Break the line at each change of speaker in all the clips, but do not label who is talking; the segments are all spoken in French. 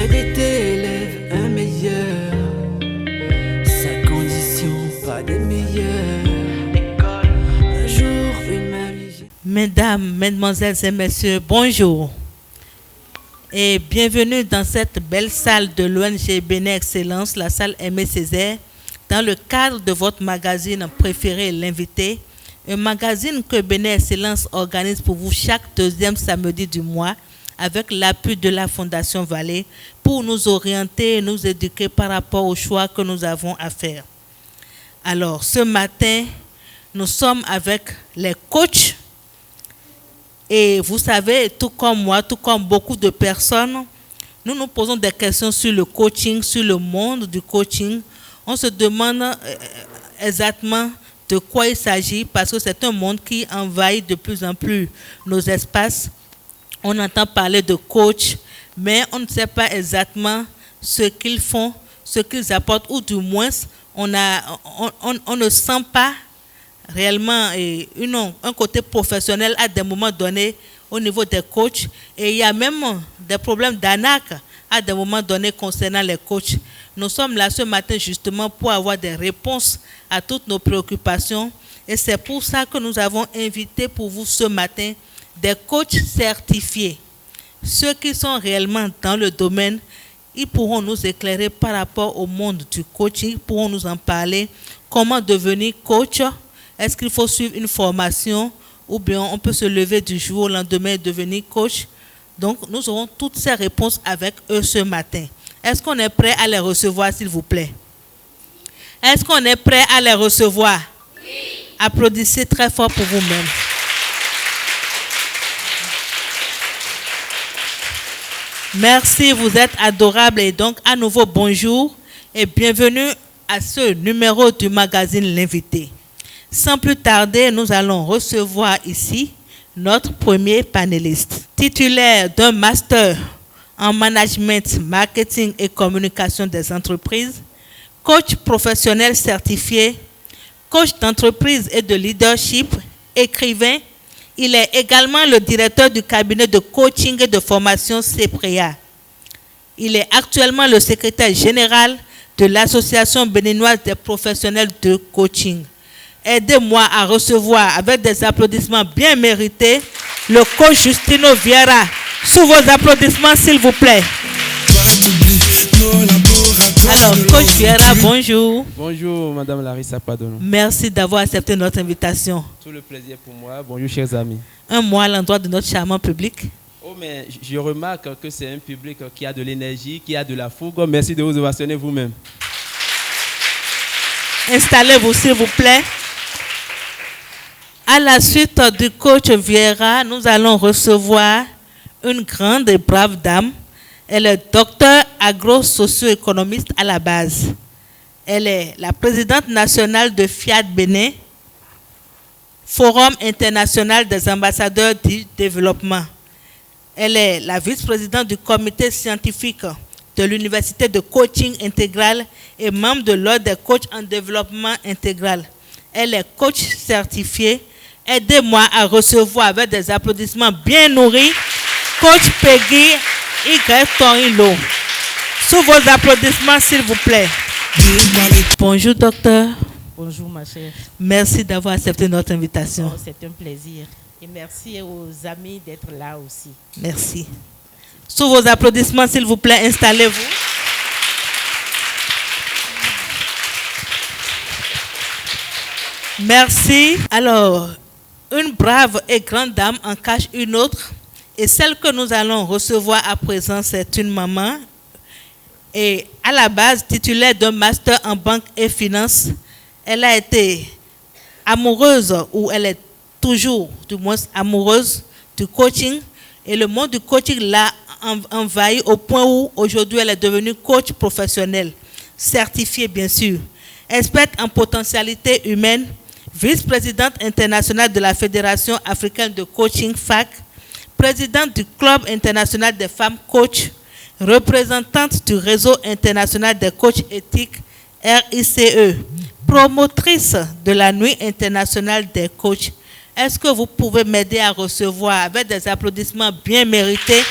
de tes élèves un meilleur. Sa condition, pas des meilleures. Un jour, une marie.
Mesdames, mesdemoiselles et messieurs, bonjour. Et bienvenue dans cette belle salle de l'ONG Bénin Excellence, la salle Aimé Césaire, dans le cadre de votre magazine préféré, L'Invité, un magazine que Bénin Excellence organise pour vous chaque deuxième samedi du mois avec l'appui de la Fondation Vallée pour nous orienter et nous éduquer par rapport aux choix que nous avons à faire. Alors, ce matin, nous sommes avec les coachs. Et vous savez, tout comme moi, tout comme beaucoup de personnes, nous nous posons des questions sur le coaching, sur le monde du coaching. On se demande exactement de quoi il s'agit parce que c'est un monde qui envahit de plus en plus nos espaces. On entend parler de coach, mais on ne sait pas exactement ce qu'ils font, ce qu'ils apportent, ou du moins, on ne sent pas réellement un côté professionnel à des moments donnés au niveau des coachs. Et il y a même des problèmes d'arnaque à des moments donnés concernant les coachs. Nous sommes là ce matin justement pour avoir des réponses à toutes nos préoccupations. Et c'est pour ça que nous avons invité pour vous ce matin des coachs certifiés. Ceux qui sont réellement dans le domaine, ils pourront nous éclairer par rapport au monde du coaching, ils pourront nous en parler. Comment devenir coach? Est-ce qu'il faut suivre une formation ou bien on peut se lever du jour au lendemain et devenir coach? Donc, nous aurons toutes ces réponses avec eux ce matin. Est-ce qu'on est prêt à les recevoir, s'il vous plaît? Est-ce qu'on est prêt à les recevoir? Oui. Applaudissez très fort pour vous-même. Merci, vous êtes adorables. Et donc, à nouveau, bonjour et bienvenue à ce numéro du magazine L'Invité. Sans plus tarder, nous allons recevoir ici notre premier panéliste. Titulaire d'un master en management, marketing et communication des entreprises, coach professionnel certifié, coach d'entreprise et de leadership, écrivain, il est également le directeur du cabinet de coaching et de formation CEPREA. Il est actuellement le secrétaire général de l'Association béninoise des professionnels de coaching. Aidez-moi à recevoir avec des applaudissements bien mérités le coach Justino Vieira. Sous vos applaudissements, s'il vous plaît. Alors, coach Vieira, bonjour.
Bonjour, Madame Larissa Padono.
Merci d'avoir accepté notre invitation.
Tout le plaisir pour moi. Bonjour, chers amis.
Un mot à l'endroit de notre charmant public.
Oh, mais je remarque que c'est un public qui a de l'énergie, qui a de la fougue. Merci de vous ovationner vous-même.
Installez-vous, s'il vous plaît. À la suite du coach Vieira, nous allons recevoir une grande et brave dame. Elle est docteur agro-socio-économiste à la base. Elle est la présidente nationale de Fiat Bénin, Forum international des ambassadeurs du développement. Elle est la vice-présidente du comité scientifique de l'Université de coaching intégral et membre de l'Ordre des coachs en développement intégral. Elle est coach certifiée. Aidez-moi à recevoir avec des applaudissements bien nourris coach Peggy Y. Torilo. Sous vos applaudissements, s'il vous plaît. Bonjour, docteur.
Bonjour, ma chère.
Merci d'avoir accepté notre invitation.
Oh, c'est un plaisir. Et merci aux amis d'être là aussi.
Merci. Sous vos applaudissements, s'il vous plaît, installez-vous. Merci. Alors, une brave et grande dame en cache une autre. Et celle que nous allons recevoir à présent, c'est une maman. Et à la base, titulaire d'un master en banque et finance, elle a été amoureuse, ou elle est toujours, du moins, amoureuse du coaching. Et le monde du coaching l'a envahi au point où aujourd'hui elle est devenue coach professionnel, certifiée bien sûr, experte en potentialité humaine, vice-présidente internationale de la Fédération africaine de coaching FAC, présidente du Club international des femmes coachs, représentante du réseau international des coachs éthiques RICE, promotrice de la nuit internationale des coachs. Est-ce que vous pouvez m'aider à recevoir avec des applaudissements bien mérités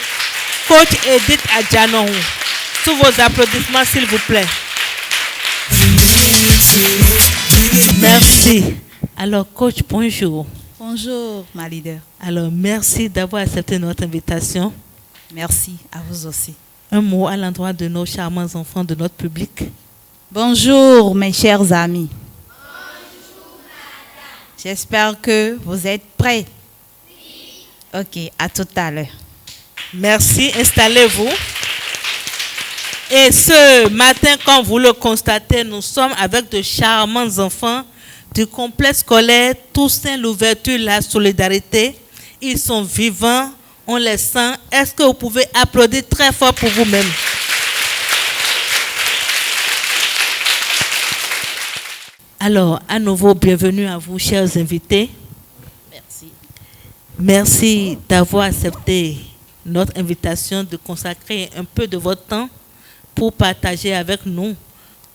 coach Edith Adjanou? tous vos applaudissements, s'il vous plaît. Merci. Alors, coach, bonjour.
Bonjour, ma leader.
Alors, merci d'avoir accepté notre invitation.
Merci à vous aussi.
Un mot à l'endroit de nos charmants enfants, de notre public.
Bonjour, mes chers amis. J'espère que vous êtes prêts. Ok, à tout à l'heure.
Merci, installez-vous. Et ce matin, comme vous le constatez, nous sommes avec de charmants enfants du complexe scolaire Toussaint l'Ouverture, la solidarité. Ils sont vivants, on les sent. Est-ce que vous pouvez applaudir très fort pour vous-même? Alors, à nouveau, bienvenue à vous, chers invités.
Merci.
Merci d'avoir accepté notre invitation de consacrer un peu de votre temps pour partager avec nous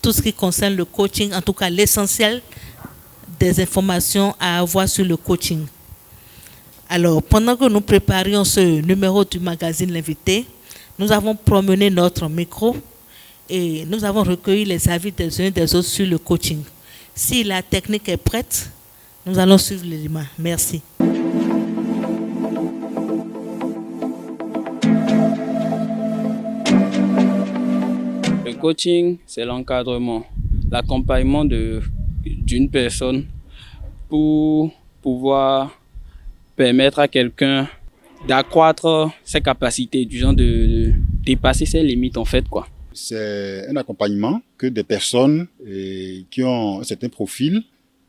tout ce qui concerne le coaching, en tout cas l'essentiel des informations à avoir sur le coaching. Alors, pendant que nous préparions ce numéro du magazine L'Invité, nous avons promené notre micro et nous avons recueilli les avis des uns et des autres sur le coaching. Si la technique est prête, nous allons suivre l'élément. Merci.
Le coaching, c'est l'encadrement, l'accompagnement d'une personne pour pouvoir permettre à quelqu'un d'accroître ses capacités, du genre de dépasser ses limites en fait, quoi.
C'est un accompagnement que des personnes qui ont un certain profil,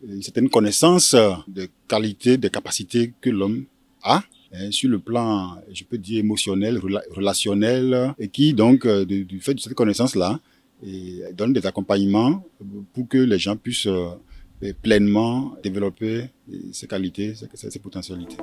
une certaine connaissance de qualité, de capacités que l'homme a, sur le plan, je peux dire, émotionnel, relationnel, et qui donc, du fait de cette connaissance-là, donne des accompagnements pour que les gens puissent pleinement développer ses qualités, ses potentialités.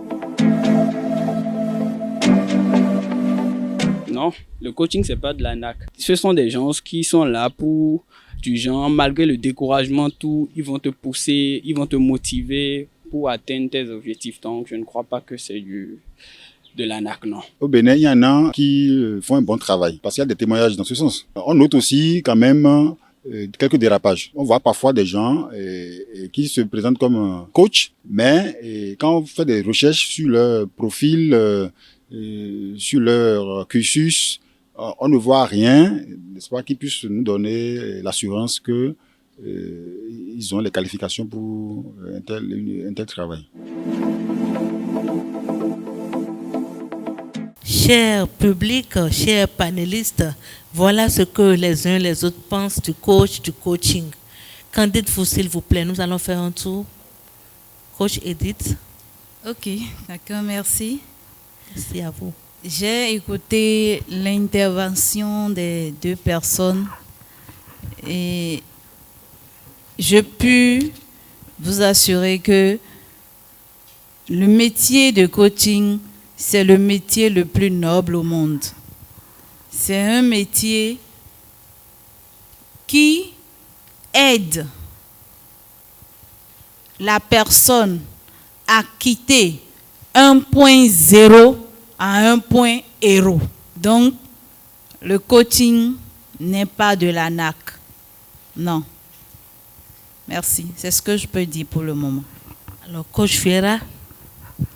Non, le coaching, c'est pas de la NAC. Ce sont des gens qui sont là pour, du genre, malgré le découragement, tout, ils vont te pousser, ils vont te motiver pour atteindre tes objectifs. Donc, je ne crois pas que c'est de la NAC, non.
Au Bénin, il y en a qui font un bon travail, parce qu'il y a des témoignages dans ce sens. On note aussi quand même quelques dérapages. On voit parfois des gens qui se présentent comme coach, mais quand on fait des recherches sur leur profil, sur leur cursus, on ne voit rien, n'est-ce pas, qui puisse nous donner l'assurance que ils ont les qualifications pour un tel travail.
Cher public, chers panélistes, voilà ce que les uns et les autres pensent du coach, du coaching. Qu'en dites-vous, s'il vous plaît? Nous allons faire un tour. Coach Edith.
Ok, d'accord, merci.
Merci à vous.
J'ai écouté l'intervention des deux personnes et je puis vous assurer que le métier de coaching, c'est le métier le plus noble au monde. C'est un métier qui aide la personne à quitter un point zéro à un point héros. Donc, le coaching n'est pas de la NAC. Non. Merci. C'est ce que je peux dire pour le moment.
Alors, coach Fiera.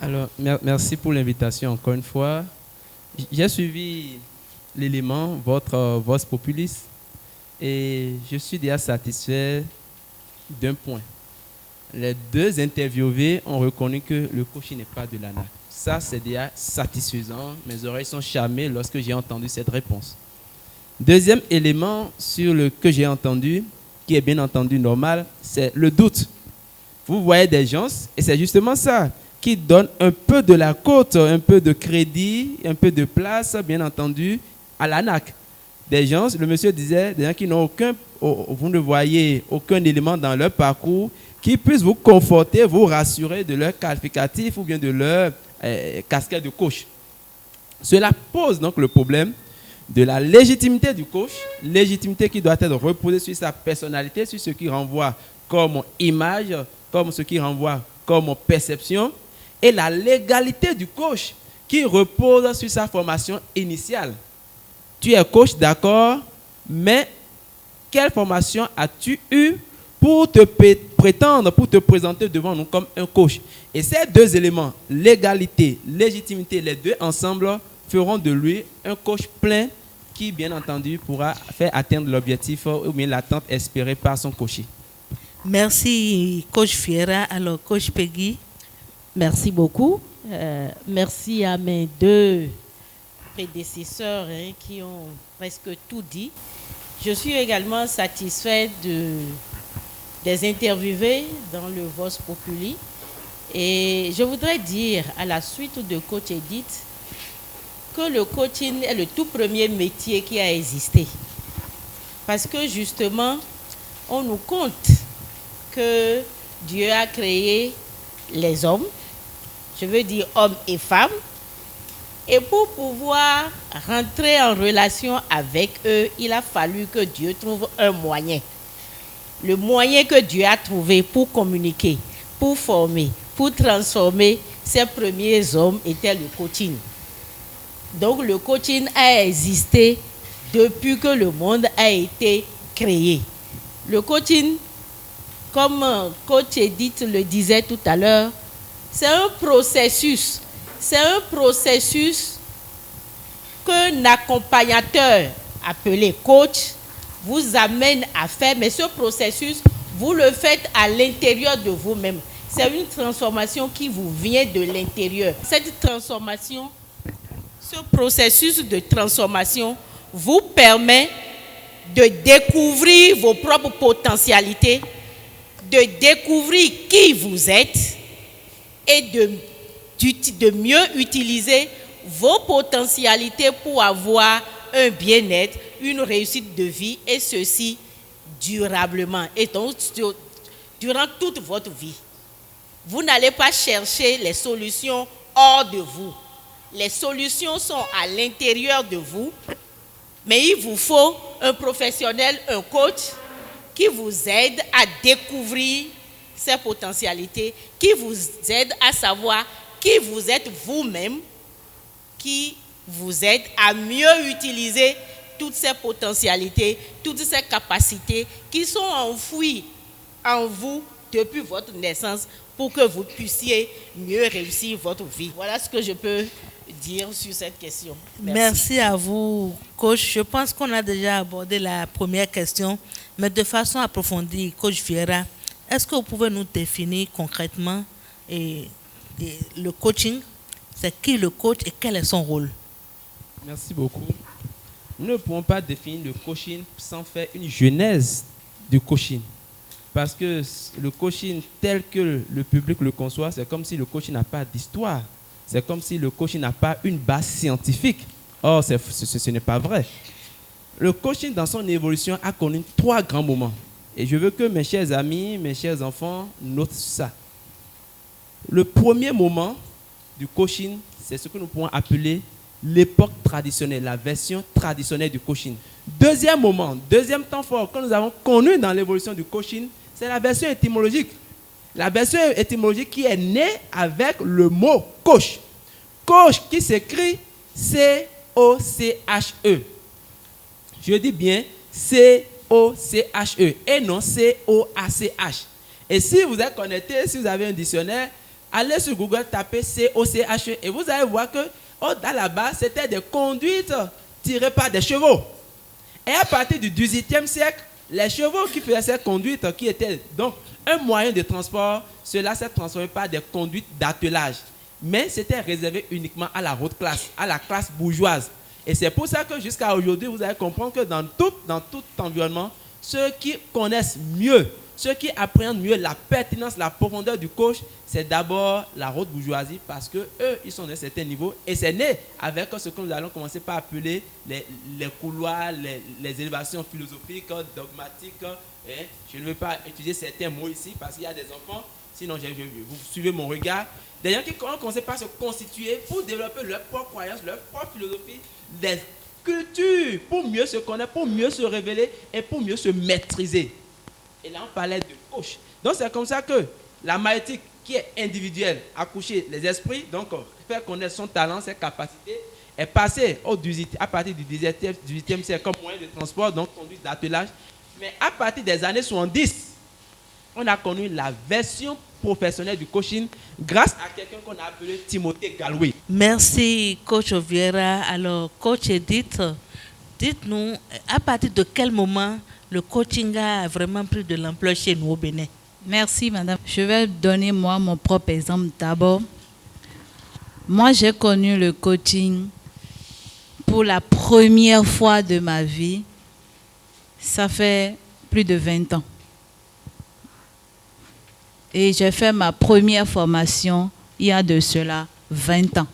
Alors, merci pour l'invitation encore une fois. J'ai suivi l'élément, votre voix populiste, et je suis déjà satisfait d'un point. Les deux interviewés ont reconnu que le coaching n'est pas de la NAC. Ça, c'est déjà satisfaisant. Mes oreilles sont charmées lorsque j'ai entendu cette réponse. Deuxième élément que j'ai entendu, qui est bien entendu normal, c'est le doute. Vous voyez des gens, et c'est justement ça, qui donnent un peu de la cote, un peu de crédit, un peu de place, bien entendu, à la NAC. Des gens, le monsieur disait, des gens qui n'ont vous ne voyez aucun élément dans leur parcours qui puisse vous conforter, vous rassurer de leur qualificatif ou bien de leur casquette de coach. Cela pose donc le problème de la légitimité du coach, légitimité qui doit être reposée sur sa personnalité, sur ce qui renvoie comme image, comme ce qui renvoie comme perception, et la légalité du coach qui repose sur sa formation initiale. Tu es coach, d'accord, Mais quelle formation as-tu eue pour te prétendre, pour te présenter devant nous comme un coach? Et ces deux éléments, l'égalité, légitimité, les deux ensemble feront de lui un coach plein qui, bien entendu, pourra faire atteindre l'objectif ou bien l'attente espérée par son coaché.
Merci, coach Fiera. Alors, coach Peggy.
Merci beaucoup. Merci à mes deux prédécesseurs qui ont presque tout dit. Je suis également satisfait des interviewés dans le Vox Populi. Et je voudrais dire à la suite de coach Edith que le coaching est le tout premier métier qui a existé. Parce que justement, on nous compte que Dieu a créé les hommes, je veux dire hommes et femmes, et pour pouvoir rentrer en relation avec eux, il a fallu que Dieu trouve un moyen. Le moyen que Dieu a trouvé pour communiquer, pour former, pour transformer ces premiers hommes était le coaching. Donc le coaching a existé depuis que le monde a été créé. Le coaching, comme coach Edith le disait tout à l'heure, c'est un processus. C'est un processus qu'un accompagnateur appelé coach vous amène à faire, mais ce processus, vous le faites à l'intérieur de vous-même. C'est une transformation qui vous vient de l'intérieur. Cette transformation, ce processus de transformation vous permet de découvrir vos propres potentialités, de découvrir qui vous êtes et de mieux utiliser vos potentialités pour avoir un bien-être, une réussite de vie, et ceci durablement, et donc durant toute votre vie. Vous n'allez pas chercher les solutions hors de vous. Les solutions sont à l'intérieur de vous, mais il vous faut un professionnel, un coach, qui vous aide à découvrir ces potentialités, qui vous aide à savoir qui vous êtes vous-même, qui vous aide à mieux utiliser toutes ces potentialités, toutes ces capacités qui sont enfouies en vous depuis votre naissance pour que vous puissiez mieux réussir votre vie. Voilà ce que je peux dire sur cette question.
Merci à vous, coach. Je pense qu'on a déjà abordé la première question, mais de façon approfondie, coach Fiera, est-ce que vous pouvez nous définir concrètement le coaching? C'est qui le coach et quel est son rôle?
Merci beaucoup. Nous ne pouvons pas définir le coaching sans faire une genèse du coaching. Parce que le coaching tel que le public le conçoit, c'est comme si le coaching n'a pas d'histoire. C'est comme si le coaching n'a pas une base scientifique. Or, ce n'est pas vrai. Le coaching, dans son évolution, a connu 3 grands moments. Et je veux que mes chers amis, mes chers enfants notent ça. Le premier moment du coaching, c'est ce que nous pouvons appeler l'époque traditionnelle, la version traditionnelle du coaching. Deuxième moment, deuxième temps fort que nous avons connu dans l'évolution du coaching, c'est la version étymologique. La version étymologique qui est née avec le mot coach. Coach qui s'écrit C-O-C-H-E. Je dis bien C-O-C-H-E et non C-O-A-C-H. Et si vous êtes connecté, si vous avez un dictionnaire, allez sur Google, tapez C-O-C-H-E et vous allez voir que dans la base, c'était des conduites tirées par des chevaux. Et à partir du XVIIIe siècle, les chevaux qui faisaient cette conduite, qui étaient donc un moyen de transport, cela s'est transformé par des conduites d'attelage. Mais c'était réservé uniquement à la haute classe, à la classe bourgeoise. Et c'est pour ça que jusqu'à aujourd'hui, vous allez comprendre que dans tout environnement, ceux qui connaissent mieux, ceux qui appréhendent mieux la pertinence, la profondeur du coach, c'est d'abord la haute bourgeoisie parce qu'eux, ils sont d'un certain niveau. Et c'est né avec ce que nous allons commencer par appeler les couloirs, les élévations philosophiques, dogmatiques. Et je ne veux pas utiliser certains mots ici parce qu'il y a des enfants, sinon vous suivez mon regard. Des gens qui ont commencé par se constituer pour développer leur propre croyance, leur propre philosophie, des cultures pour mieux se connaître, pour mieux se révéler et pour mieux se maîtriser. Et là, on parlait de coach. Donc, c'est comme ça que la maïeutique, qui est individuelle, a couché les esprits, donc faire connaître son talent, ses capacités. est passé à partir du 18e siècle comme moyen de transport, donc conduite d'attelage. Mais à partir des années 70, on a connu la version professionnelle du coaching grâce à quelqu'un qu'on a appelé Timothée Galway.
Merci, coach Vieira. Alors, coach Edith, dites-nous, à partir de quel moment le coaching a vraiment pris de l'ampleur chez nous au Bénin?
Merci, madame. Je vais donner moi mon propre exemple d'abord. Moi, j'ai connu le coaching pour la première fois de ma vie. Ça fait plus de 20 ans. Et j'ai fait ma première formation il y a de cela 20 ans.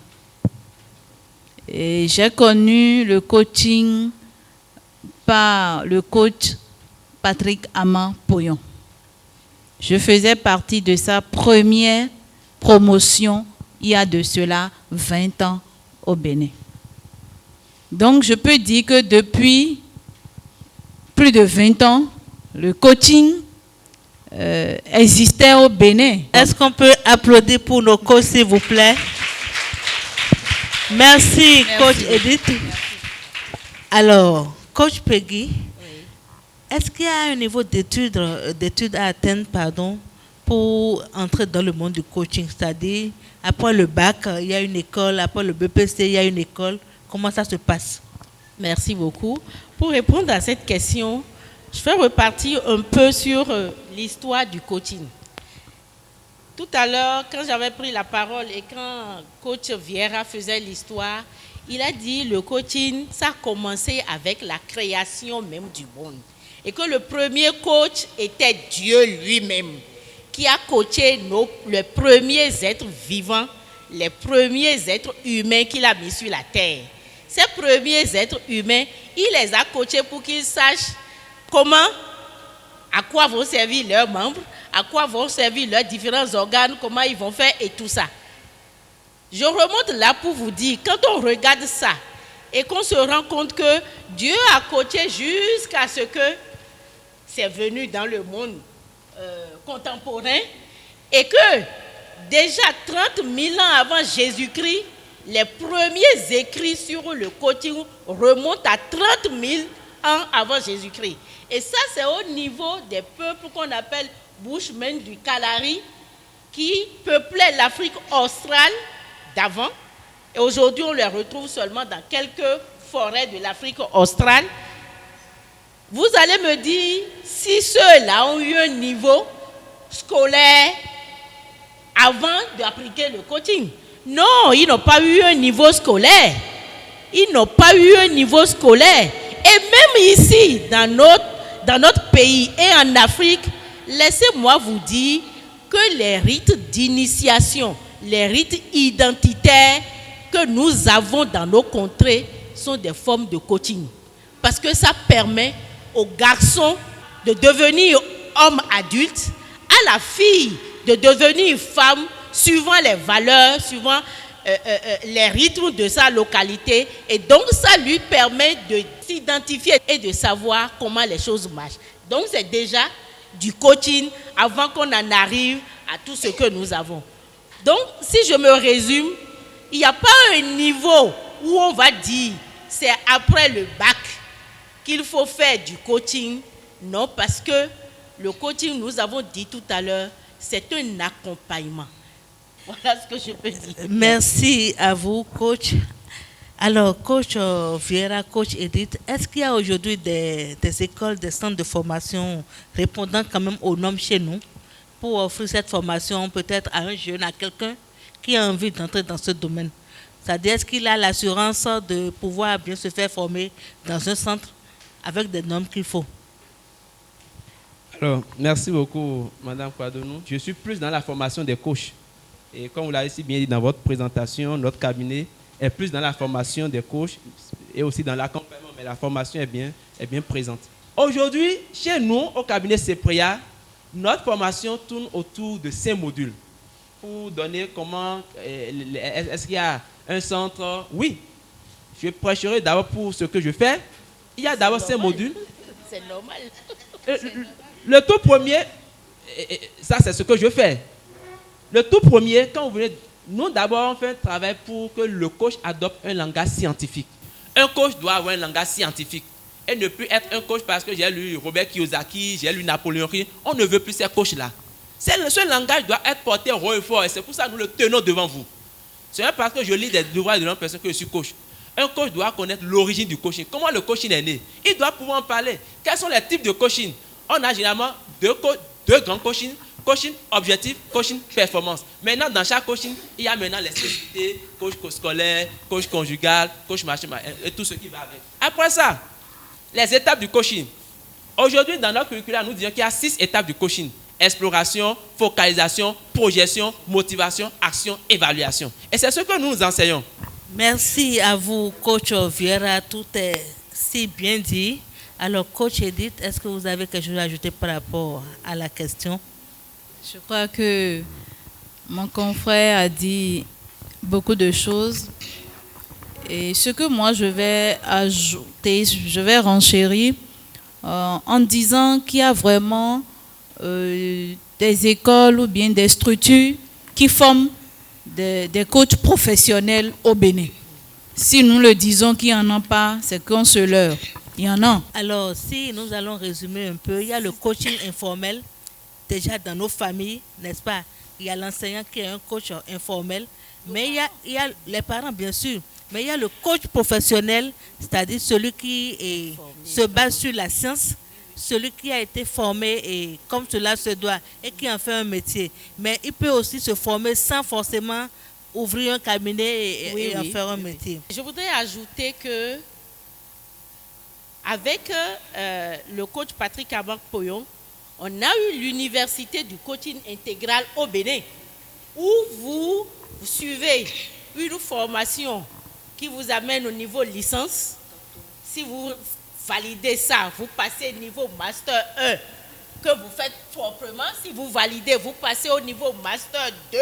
Et j'ai connu le coaching par le coach Patrick Aman-Poyon. Je faisais partie de sa première promotion il y a de cela 20 ans au Bénin. Donc, je peux dire que depuis plus de 20 ans, le coaching existait au Bénin.
Est-ce qu'on peut applaudir pour nos coachs, s'il vous plaît? Merci, coach Edith. Merci. Alors, coach Peggy, est-ce qu'il y a un niveau d'études à atteindre, pour entrer dans le monde du coaching? C'est-à-dire, après le bac, il y a une école, après le BPC, il y a une école. Comment ça se passe?
Merci beaucoup. Pour répondre à cette question, je vais repartir un peu sur l'histoire du coaching. Tout à l'heure, quand j'avais pris la parole et quand coach Vieira faisait l'histoire, il a dit le coaching, ça a commencé avec la création même du monde. Et que le premier coach était Dieu lui-même, qui a coaché les premiers êtres vivants, les premiers êtres humains qu'il a mis sur la terre. Ces premiers êtres humains, il les a coachés pour qu'ils sachent comment, à quoi vont servir leurs membres, à quoi vont servir leurs différents organes, comment ils vont faire et tout ça. Je remonte là pour vous dire, quand on regarde ça et qu'on se rend compte que Dieu a coaché jusqu'à ce que c'est venu dans le monde contemporain et que déjà 30 000 ans avant Jésus-Christ, les premiers écrits sur le coaching remontent à 30 000 ans avant Jésus-Christ. Et ça, c'est au niveau des peuples qu'on appelle Bushmen du Kalahari, qui peuplaient l'Afrique australe d'avant. Et aujourd'hui, on les retrouve seulement dans quelques forêts de l'Afrique australe. Vous allez me dire, si ceux-là ont eu un niveau scolaire avant d'appliquer le coaching. Non, ils n'ont pas eu un niveau scolaire. Ils n'ont pas eu un niveau scolaire. Et même ici, dans notre pays et en Afrique, laissez-moi vous dire que les rites d'initiation, les rites identitaires que nous avons dans nos contrées sont des formes de coaching. Parce que ça permet aux garçons de devenir hommes adultes, à la fille de devenir femme, suivant les valeurs, suivant les rythmes de sa localité. Et donc, ça lui permet de s'identifier et de savoir comment les choses marchent. Donc, c'est déjà du coaching avant qu'on en arrive à tout ce que nous avons. Donc, si je me résume, il n'y a pas un niveau où on va dire c'est après le bac qu'il faut faire du coaching. Non, parce que le coaching, nous avons dit tout à l'heure, c'est un accompagnement. Voilà ce que je peux dire.
Merci à vous, coach. Alors, coach Vieira, coach Edith, est-ce qu'il y a aujourd'hui des écoles, des centres de formation répondant quand même aux normes chez nous pour offrir cette formation peut-être à un jeune, à quelqu'un qui a envie d'entrer dans ce domaine? C'est-à-dire, est-ce qu'il a l'assurance de pouvoir bien se faire former dans un centre avec des normes qu'il faut?
Alors, merci beaucoup, Madame Kwadonou. Je suis plus dans la formation des coachs. Et comme vous l'avez si bien dit dans votre présentation, notre cabinet est plus dans la formation des coachs et aussi dans l'accompagnement, mais la formation est bien présente. Aujourd'hui, chez nous, au cabinet CEPREA, notre formation tourne autour de 5 modules. Pour donner comment, est-ce qu'il y a un centre? Oui, je prêcherai d'abord pour ce que je fais. Il y a d'abord 5 modules.
C'est normal.
Le tout premier, ça c'est ce que je fais. Le tout premier, quand vous venez nous d'abord on fait un travail pour que le coach adopte un langage scientifique. Un coach doit avoir un langage scientifique et ne plus être un coach parce que j'ai lu Robert Kiyosaki, j'ai lu Napoléon Hill. On ne veut plus ces coachs-là. Ce langage doit être porté haut et fort et c'est pour ça que nous le tenons devant vous. Ce n'est pas parce que je lis des ouvrages de longue personne que je suis coach. Un coach doit connaître l'origine du coaching. Comment le coaching est né? Il doit pouvoir en parler. Quels sont les types de coaching? On a généralement deux grands coaching. Coaching objectif, coaching performance. Maintenant, dans chaque coaching, il y a maintenant les spécificités, coach scolaire, coach conjugal, coach machin, et tout ce qui va avec. Après ça, les étapes du coaching. Aujourd'hui, dans notre curriculum, nous disons qu'il y a 6 étapes du coaching. Exploration, focalisation, projection, motivation, action, évaluation. Et c'est ce que nous enseignons.
Merci à vous, coach Vieira. Tout est si bien dit. Alors, coach Edith, est-ce que vous avez quelque chose à ajouter par rapport à la question?
Je crois que mon confrère a dit beaucoup de choses. Et ce que moi je vais ajouter, je vais renchérir en disant qu'il y a vraiment des écoles ou bien des structures qui forment des coachs professionnels au Bénin. Si nous le disons qu'il n'y en a pas, c'est qu'on se leurre. Il y en a.
Alors, si nous allons résumer un peu, il y a le coaching informel. Déjà dans nos familles, n'est-ce pas? Il y a l'enseignant qui est un coach informel, mais il y a les parents, bien sûr. Mais il y a le coach professionnel, c'est-à-dire celui qui se base sur la science, celui qui a été formé et comme cela se doit et qui en fait un métier. Mais il peut aussi se former sans forcément ouvrir un cabinet et en faire un métier.
Je voudrais ajouter que avec le coach Patrick Amak-Poyon, on a eu l'université du coaching intégral au Bénin, où vous suivez une formation qui vous amène au niveau licence. Si vous validez ça, vous passez au niveau master 1 que vous faites proprement. Si vous validez, vous passez au niveau master 2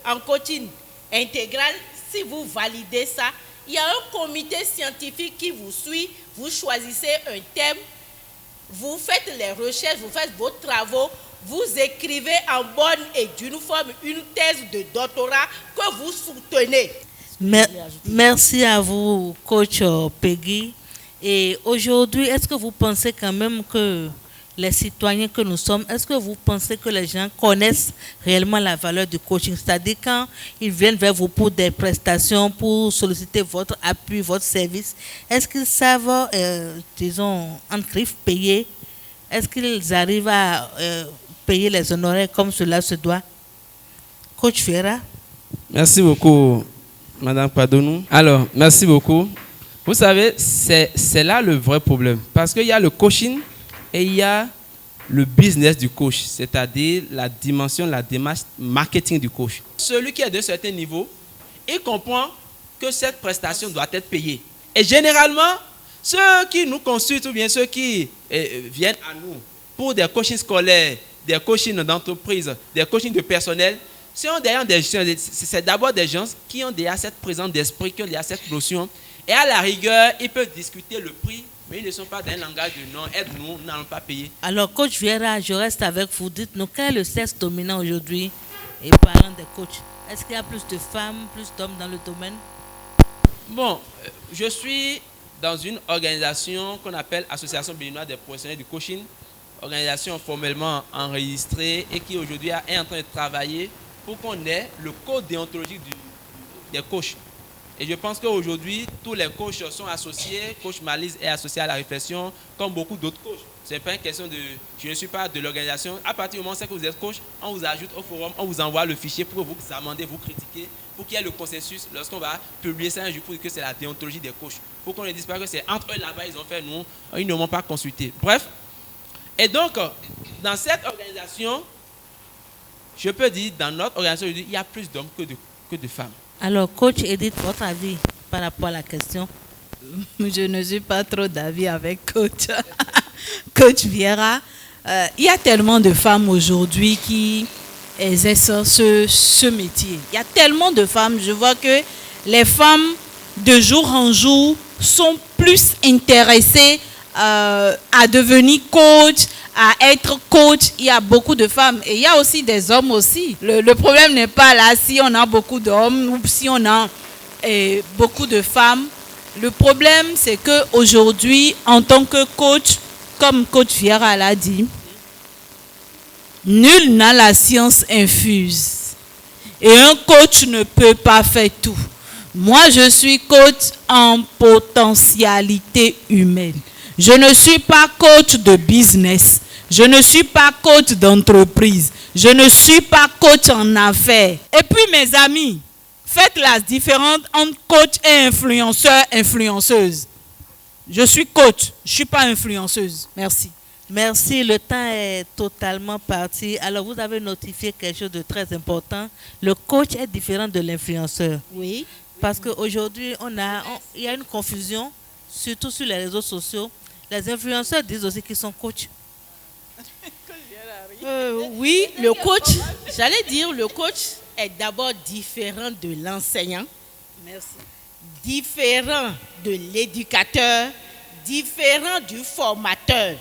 en coaching intégral. Si vous validez ça, il y a un comité scientifique qui vous suit. Vous choisissez un thème. Vous faites les recherches, vous faites vos travaux, vous écrivez en bonne et due forme une thèse de doctorat que vous soutenez.
Merci à vous, coach Peggy. Et aujourd'hui, est-ce que vous pensez quand même que les citoyens que nous sommes, est-ce que vous pensez que les gens connaissent réellement la valeur du coaching? C'est-à-dire quand ils viennent vers vous pour des prestations, pour solliciter votre appui, votre service, est-ce qu'ils savent, disons, en griffe, payer? Est-ce qu'ils arrivent à payer les honoraires comme cela se doit? Coach Vieira.
Merci beaucoup, Madame Padonou. Alors, merci beaucoup. Vous savez, c'est là le vrai problème. Parce qu'il y a le coaching et il y a le business du coach, c'est-à-dire la dimension, la démarche marketing du coach. Celui qui est d'un certain niveau, il comprend que cette prestation doit être payée. Et généralement, ceux qui nous consultent ou bien ceux qui viennent à nous pour des coachings scolaires, des coachings d'entreprise, des coachings de personnel, c'est d'abord des gens qui ont déjà cette présence d'esprit, qui ont déjà cette notion. Et à la rigueur, ils peuvent discuter le prix, mais ils ne sont pas dans un langage de non, aide-nous, nous n'allons pas payer.
Alors, coach Vieira, je reste avec vous. Dites-nous, quel est le sexe dominant aujourd'hui? Et parlant des coachs, est-ce qu'il y a plus de femmes, plus d'hommes dans le domaine?
Bon, je suis dans une organisation qu'on appelle Association béninoise des professionnels du coaching, organisation formellement enregistrée et qui aujourd'hui est en train de travailler pour qu'on ait le code déontologique des coachs. Et je pense qu'aujourd'hui, tous les coachs sont associés. Coach Malise est associé à la réflexion, comme beaucoup d'autres coachs. Ce n'est pas une question de... Je ne suis pas de l'organisation. À partir du moment où vous êtes coach, on vous ajoute au forum, on vous envoie le fichier pour vous amender, vous critiquer, pour qu'il y ait le consensus lorsqu'on va publier ça un jour pour dire que c'est la déontologie des coachs. Pour qu'on ne dise pas que c'est entre eux là-bas, ils ont fait, nous, ils ne m'ont pas consulté. Bref. Et donc, dans cette organisation, je peux dire, dans notre organisation, il y a plus d'hommes que de femmes.
Alors, coach Edith, votre avis par rapport à la question?
Je ne suis pas trop d'avis avec coach Vieira. Il y a tellement de femmes aujourd'hui qui exercent ce métier. Il y a tellement de femmes. Je vois que les femmes, de jour en jour, sont plus intéressées à devenir coach, à être coach, il y a beaucoup de femmes et il y a aussi des hommes aussi. Le problème n'est pas là si on a beaucoup d'hommes ou si on a beaucoup de femmes. Le problème, c'est qu'aujourd'hui, en tant que coach, comme coach Vieira l'a dit, nul n'a la science infuse. Et un coach ne peut pas faire tout. Moi, je suis coach en potentialité humaine. Je ne suis pas coach de business. Je ne suis pas coach d'entreprise. Je ne suis pas coach en affaires. Et puis, mes amis, faites la différence entre coach et influenceur, influenceuse. Je suis coach, je ne suis pas influenceuse. Merci.
Merci, le temps est totalement parti. Alors, vous avez notifié quelque chose de très important. Le coach est différent de l'influenceur.
Oui.
Parce qu'aujourd'hui, il y a une confusion, surtout sur les réseaux sociaux. Les influenceurs disent aussi qu'ils sont coachs.
Oui, le coach, j'allais dire, le coach est d'abord différent de l'enseignant.
Merci.
Différent de l'éducateur, différent du formateur.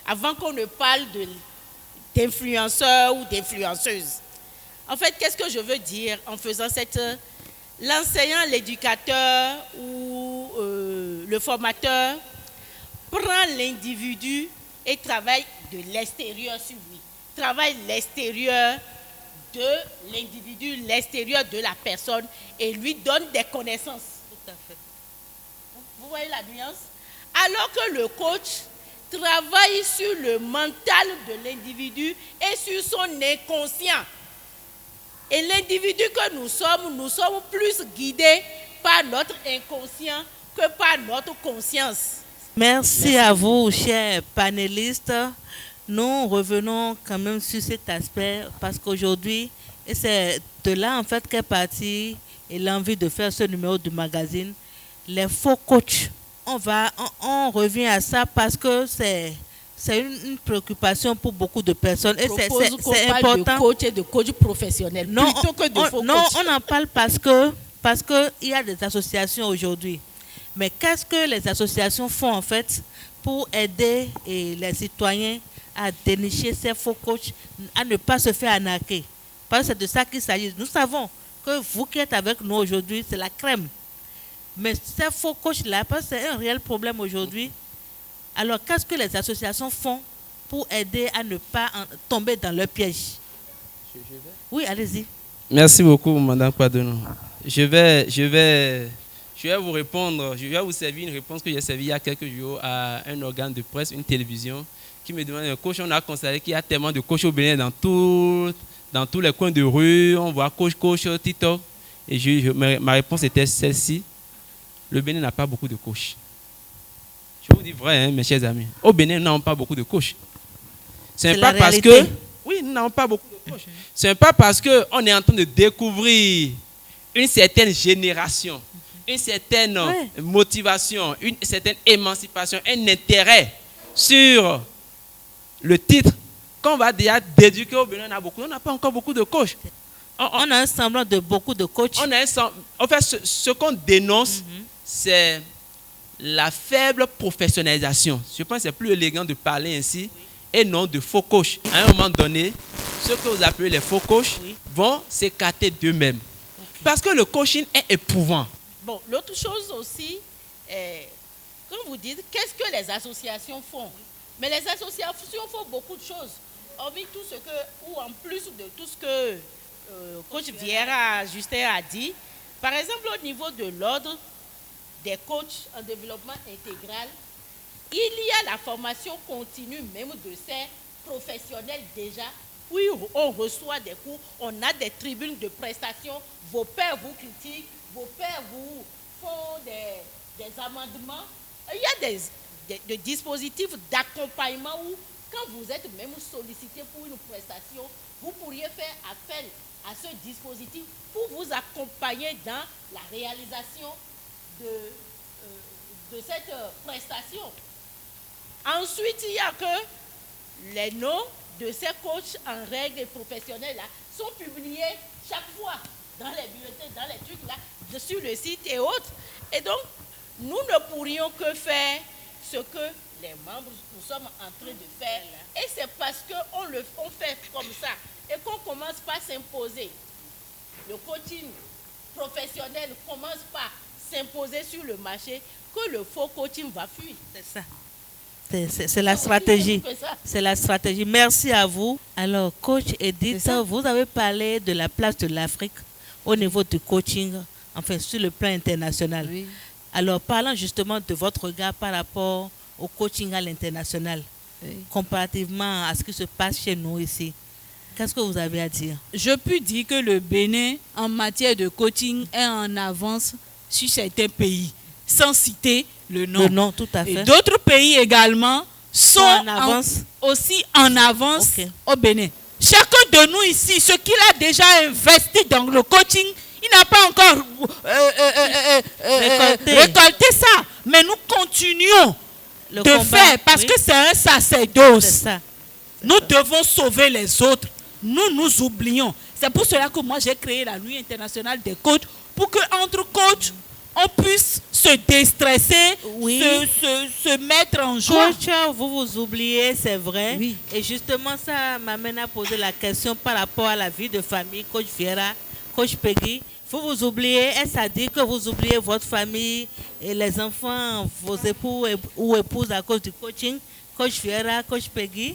Avant qu'on ne parle d'influenceur ou d'influenceuse. En fait, qu'est-ce que je veux dire en faisant l'enseignant, l'éducateur ou le formateur prend l'individu et travaille de l'extérieur sur lui. Travaille l'extérieur de l'individu, l'extérieur de la personne et lui donne des connaissances.
Tout à fait.
Vous voyez la nuance? Alors que le coach travaille sur le mental de l'individu et sur son inconscient. Et l'individu que nous sommes plus guidés par notre inconscient que par notre conscience.
Merci à vous, chers panélistes. Nous revenons quand même sur cet aspect parce qu'aujourd'hui, et c'est de là en fait qu'est partie l'envie de faire ce numéro du magazine, les faux coachs. On revient à ça parce que c'est une préoccupation pour beaucoup de personnes et c'est important.
De coach et de coach professionnel plutôt que de faux coach.
Non, on en parle parce que il y a des associations aujourd'hui. Mais qu'est-ce que les associations font en fait pour aider les citoyens à dénicher ces faux coachs, à ne pas se faire arnaquer? Parce que c'est de ça qu'il s'agit. Nous savons que vous qui êtes avec nous aujourd'hui, c'est la crème. Mais ces faux coachs-là, parce que c'est un réel problème aujourd'hui. Alors, qu'est-ce que les associations font pour aider à ne pas tomber dans leur piège? Oui, allez-y.
Merci beaucoup, Madame Kwadono. Je vais vous répondre, je vais vous servir une réponse que j'ai servie il y a quelques jours à un organe de presse, une télévision, qui me demande un coach. On a constaté qu'il y a tellement de coachs au Bénin dans tous les coins de rue. On voit coach, TikTok. Et ma réponse était celle-ci. Le Bénin n'a pas beaucoup de coachs. Je vous dis vrai, hein, mes chers amis. Au Bénin, nous n'avons pas beaucoup de coachs. C'est pas parce que... Oui, nous n'avons pas beaucoup de coachs. Ce n'est pas parce qu'on est en train de découvrir une certaine génération, une certaine motivation, une certaine émancipation, un intérêt sur le titre qu'on va déjà déduire qu'au Bénin, on n'a pas encore beaucoup de coachs.
On a un semblant de beaucoup de coachs.
En fait, ce qu'on dénonce, c'est la faible professionnalisation. Je pense que c'est plus élégant de parler ainsi et non de faux coachs. À un moment donné, ceux que vous appelez les faux coachs vont s'écarter d'eux-mêmes. Parce que le coaching est éprouvant.
Bon, l'autre chose aussi, quand vous dites, qu'est-ce que les associations font? Mais les associations font beaucoup de choses. Hormis tout ce que, ou en plus de tout ce que coach Vieira Justin a dit, par exemple au niveau de l'ordre des coachs en développement intégral, il y a la formation continue même de ces professionnels déjà. Oui, on reçoit des cours, on a des tribunes de prestations, vos pairs vous critiquent, vos pairs vous font des amendements. Il y a des dispositifs d'accompagnement où, quand vous êtes même sollicité pour une prestation, vous pourriez faire appel à ce dispositif pour vous accompagner dans la réalisation de cette prestation. Ensuite, il y a que les noms de ces coachs en règle et professionnels là sont publiés chaque fois dans les bulletins, dans les trucs là, sur le site et autres. Et donc, nous ne pourrions que faire ce que les membres, nous sommes en train de faire. Et c'est parce qu'on fait comme ça et qu'on commence pas à s'imposer. Le coaching professionnel commence pas à s'imposer sur le marché que le faux coaching va fuir.
C'est ça. C'est la stratégie. C'est la stratégie. Merci à vous. Alors, coach Edith, vous avez parlé de la place de l'Afrique au niveau du coaching, enfin sur le plan international.
Oui.
Alors, parlons justement de votre regard par rapport au coaching à l'international, comparativement à ce qui se passe chez nous ici. Qu'est-ce que vous avez à dire?
Je peux dire que le Bénin, en matière de coaching, est en avance sur certains pays, sans citer le nom.
Le nom, tout à fait.
Et d'autres pays également sont
en avance.
aussi en avance au Bénin. Chacun de nous ici, ce qu'il a déjà investi dans le coaching, il n'a pas encore récolté ça. Mais nous continuons de faire parce que c'est un sacerdoce.
C'est ça.
Nous devons sauver les autres. Nous oublions. C'est pour cela que moi j'ai créé la Nuit internationale des coachs pour qu'entre coachs, on puisse se déstresser, se mettre en joie.
Coach, vous oubliez, c'est vrai.
Oui.
Et justement, ça m'amène à poser la question par rapport à la vie de famille, coach Fiera, coach Peggy. Vous oubliez, est-ce à dire que vous oubliez votre famille et les enfants, vos époux ou épouses à cause du coaching? Coach Fiera, coach Peggy.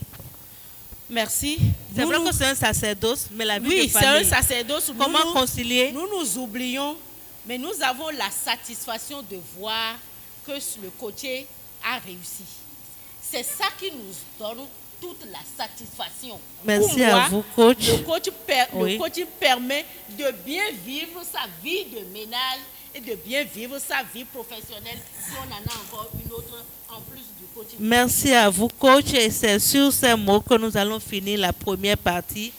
Merci.
C'est vrai que c'est un sacerdoce, mais la vie de famille.
Oui, c'est un sacerdoce.
Comment concilier?
Nous oublions, mais nous avons la satisfaction de voir que le coaché a réussi. C'est ça qui nous donne toute la satisfaction.
Merci
pour moi,
à vous, coach.
Le coaching permet de bien vivre sa vie de ménage et de bien vivre sa vie professionnelle si on en a encore une autre en plus du coaching.
Merci à vous, coach. Et c'est sur ces mots que nous allons finir la première partie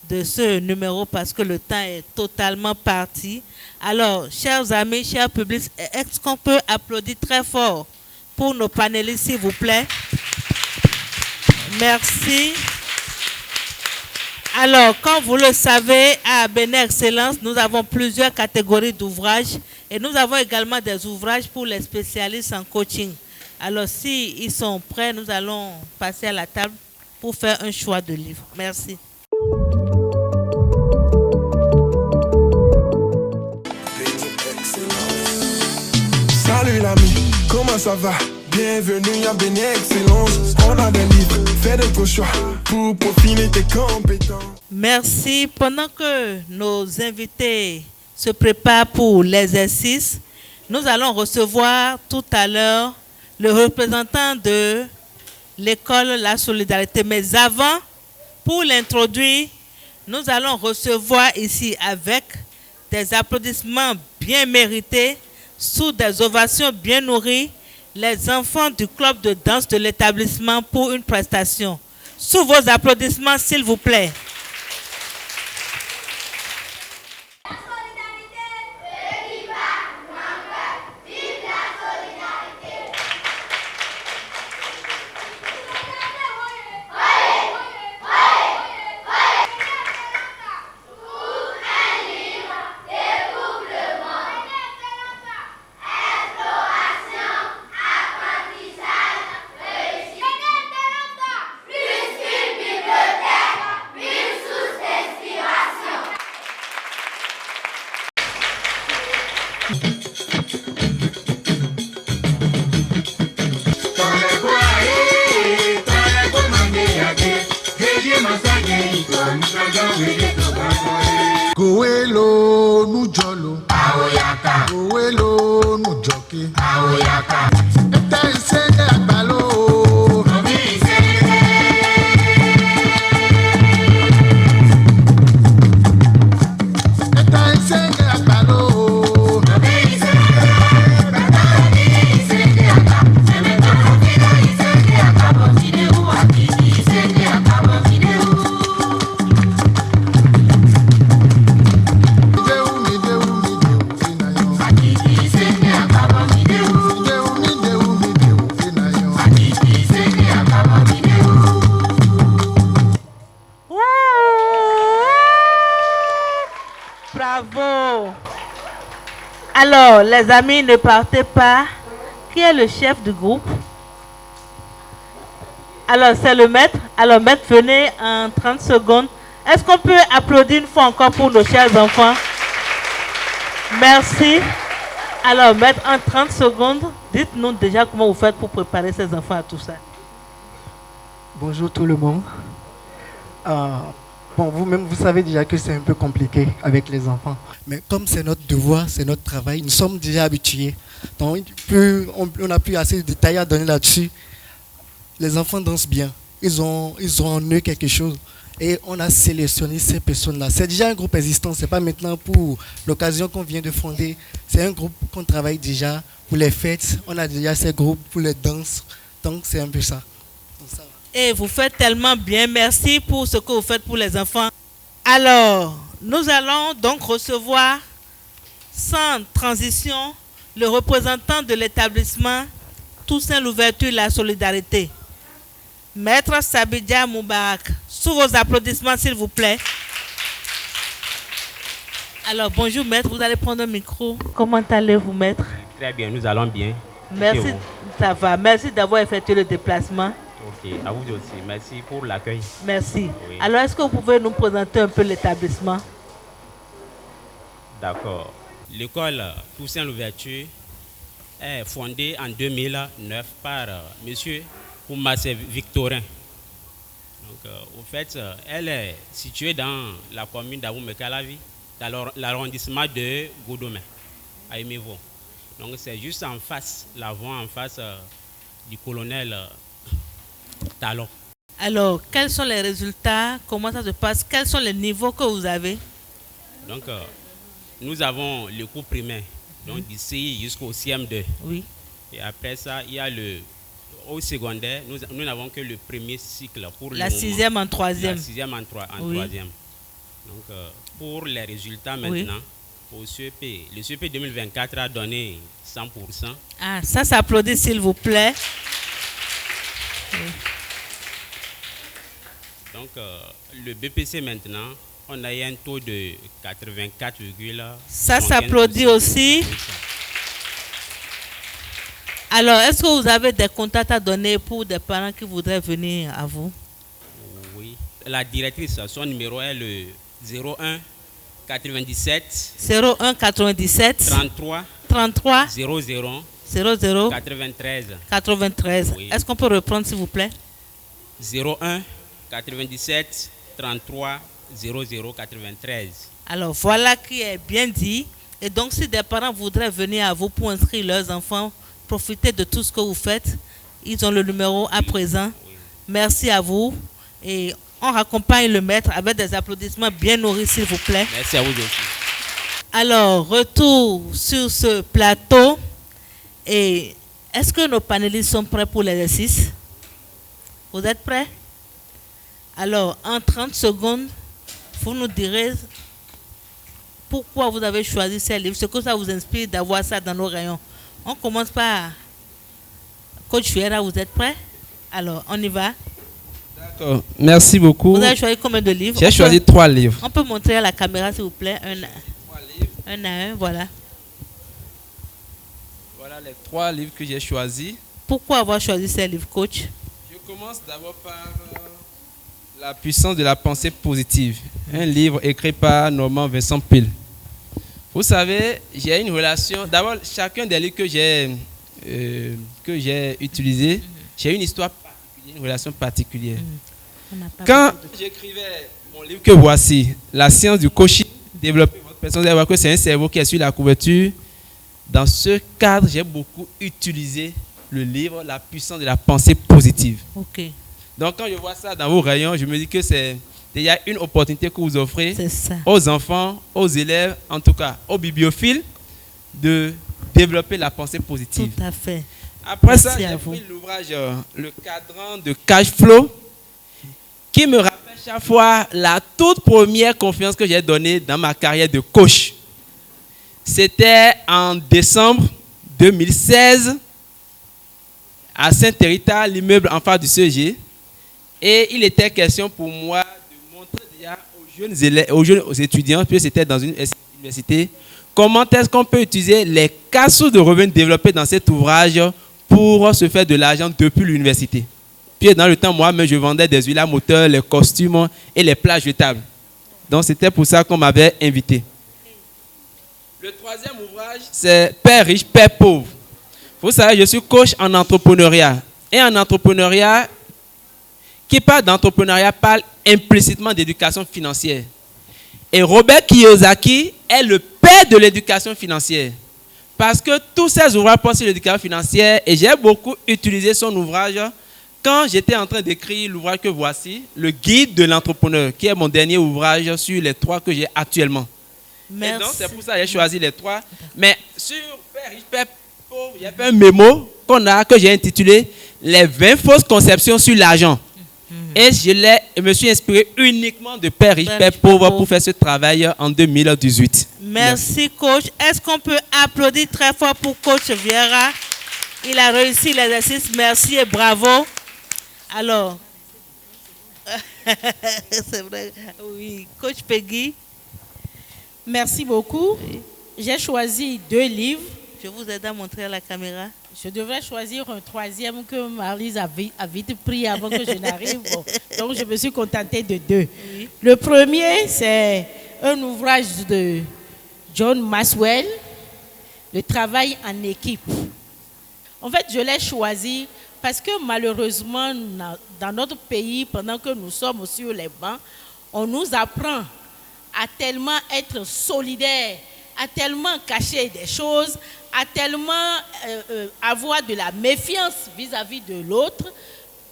de ce numéro parce que le temps est totalement parti. Alors, chers amis, chers publics, est-ce qu'on peut applaudir très fort pour nos panélistes, s'il vous plaît? Merci. Alors, comme vous le savez, à Bénin Excellence, nous avons plusieurs catégories d'ouvrages et nous avons également des ouvrages pour les spécialistes en coaching. Alors, si ils sont prêts, nous allons passer à la table pour faire un choix de livres. Merci.
Salut l'ami, comment ça va? Bienvenue à Bénin Excellence. On a des livres, fais de vos choix pour peaufiner tes compétences.
Merci. Pendant que nos invités se préparent pour l'exercice, nous allons recevoir tout à l'heure le représentant de l'école La Solidarité. Mais avant, pour l'introduire, nous allons recevoir ici avec des applaudissements bien mérités, sous des ovations bien nourries, les enfants du club de danse de l'établissement pour une prestation. Sous vos applaudissements, s'il vous plaît.
Goelo nujolo aoyaka goelo nujoke aoyaka eta isenge agbalo omi isenge eta isenge agbalo omi isenge eta isenge agbalo semeto fukida isenge agbalo tinewu akidi isenge agbalo tinewu.
Bravo. Alors, les amis, ne partez pas. Qui est le chef du groupe? Alors, c'est le maître. Alors, maître, venez en 30 secondes. Est-ce qu'on peut applaudir une fois encore pour nos chers enfants? Merci. Alors, maître, en 30 secondes, dites-nous déjà comment vous faites pour préparer ces enfants à tout ça.
Bonjour tout le monde. Bon, vous-même, vous savez déjà que c'est un peu compliqué avec les enfants. Mais comme c'est notre devoir, c'est notre travail, nous sommes déjà habitués. Donc, on n'a plus assez de détails à donner là-dessus. Les enfants dansent bien. Ils ont en eux quelque chose. Et on a sélectionné ces personnes-là. C'est déjà un groupe existant. Ce n'est pas maintenant pour l'occasion qu'on vient de fonder. C'est un groupe qu'on travaille déjà pour les fêtes. On a déjà ces groupes pour les danses. Donc, c'est un peu ça. Donc, ça va.
Et vous faites tellement bien. Merci pour ce que vous faites pour les enfants. Alors, nous allons donc recevoir, sans transition, le représentant de l'établissement Toussaint l'Ouverture et la Solidarité, Maître Sabidja Moubarak. Sous vos applaudissements, s'il vous plaît. Alors, bonjour, maître. Vous allez prendre un micro. Comment allez-vous, maître?
Très bien, nous allons bien.
Merci, ça va. Merci d'avoir effectué le déplacement.
Ok, à vous aussi. Merci pour l'accueil.
Merci.
Oui.
Alors, est-ce que vous pouvez nous présenter un peu l'établissement?
D'accord. L'école Toussaint l'Ouverture est fondée en 2009 par monsieur Koumassé Victorin. Donc, au fait, elle est située dans la commune d'Abou-Mekalavi, dans l'arrondissement de Goudomé, à Emevo. Donc, c'est juste en face, l'avant en face du colonel Talon.
Alors, quels sont les résultats? Comment ça se passe? Quels sont les niveaux que vous avez?
Donc, nous avons le cours primaire, donc d'ici jusqu'au CM2.
Oui.
Et après ça, il y a au secondaire, nous n'avons que le premier cycle pour
la sixième en troisième.
La sixième en troisième. Donc, pour les résultats maintenant, au CEP, le CEP 2024 a donné 100%.
Ah, ça s'applaudit s'il vous plaît. Oui.
Donc, le BPC maintenant, on a eu un taux de 84,
ça s'applaudit aussi. Alors, est-ce que vous avez des contacts à donner pour des parents qui voudraient venir à vous?
Oui. La directrice, son numéro est le 01 97
01 97
33
00
93.
Oui. Est-ce qu'on peut reprendre s'il vous plaît?
01 97 33 00 93.
Alors voilà qui est bien dit. Et donc si des parents voudraient venir à vous pour inscrire leurs enfants, profitez de tout ce que vous faites. Ils ont le numéro à présent.
Oui.
Merci à vous. Et on raccompagne le maître avec des applaudissements bien nourris s'il vous plaît.
Merci à vous aussi.
Alors, retour sur ce plateau. Et est-ce que nos panélistes sont prêts pour l'exercice? Vous êtes prêts? Alors, en 30 secondes, vous nous direz pourquoi vous avez choisi ces livres, ce que ça vous inspire d'avoir ça dans nos rayons. On commence par Coach Fiera, vous êtes prêts? Alors, on y va.
D'accord, merci beaucoup.
Vous avez choisi combien de livres?
J'ai choisi 3 livres.
On peut montrer à la caméra, s'il vous plaît, un à un, voilà.
Voilà les 3 livres que j'ai choisis.
Pourquoi avoir choisi ces livres, coach?
Je commence d'abord par La puissance de la pensée positive, un livre écrit par Norman Vincent Peale. Vous savez, j'ai une relation. D'abord, chacun des livres que j'ai utilisés, j'ai une histoire particulière, une relation particulière. Quand j'écrivais mon livre que voici, La science du coaching, développer votre personne, vous allez voir que c'est un cerveau qui est sur la couverture. Dans ce cadre, j'ai beaucoup utilisé le livre La puissance de la pensée positive.
Ok.
Donc, quand je vois ça dans vos rayons, je me dis que c'est déjà une opportunité que vous offrez
ça.
Aux enfants, aux élèves, en tout cas aux bibliophiles, de développer la pensée positive.
Tout à fait.
Après ça, j'ai pris l'ouvrage Le cadran de cash flow, qui me rappelle chaque fois la toute première confiance que j'ai donnée dans ma carrière de coach. C'était en décembre 2016 à Saint-Hérita, l'immeuble en face du CEG. Et il était question pour moi de montrer déjà aux jeunes étudiants, puis c'était dans une université, comment est-ce qu'on peut utiliser les cas de revenus développés dans cet ouvrage pour se faire de l'argent depuis l'université. puis dans le temps, moi-même, je vendais des huiles à moteur, les costumes et les plats jetables. Donc, c'était pour ça qu'on m'avait invité. Le troisième ouvrage, c'est Père riche, Père pauvre. Vous savez, je suis coach en entrepreneuriat. Et en entrepreneuriat, qui parle d'entrepreneuriat parle implicitement d'éducation financière. Et Robert Kiyosaki est le père de l'éducation financière. Parce que tous ces ouvrages portent sur l'éducation financière et j'ai beaucoup utilisé son ouvrage quand j'étais en train d'écrire l'ouvrage que voici, le guide de l'entrepreneur, qui est mon dernier ouvrage sur les 3 que j'ai actuellement. Merci. Et donc c'est pour ça que j'ai choisi les 3. Mais sur Père riche, Père pauvre, il y a un mémo que j'ai intitulé Les 20 fausses conceptions sur l'argent. Et je me suis inspiré uniquement de Père riche, Père pauvre pour faire ce travail en 2018.
Merci, coach. Est-ce qu'on peut applaudir très fort pour coach Vieira? Il a réussi l'exercice. Merci et bravo. Alors, c'est vrai. Oui, coach Peggy.
Merci beaucoup. J'ai choisi 2 livres.
Je vous aide à montrer à la caméra.
Je devrais choisir un 3e que Maryse a vite pris avant que je n'arrive. Bon. Donc, je me suis contentée de 2. Oui. Le premier, c'est un ouvrage de John Maxwell, Le travail en équipe. En fait, je l'ai choisi parce que malheureusement, dans notre pays, pendant que nous sommes sur les bancs, on nous apprend à tellement être solidaires, à tellement cacher des choses, à tellement avoir de la méfiance vis-à-vis de l'autre,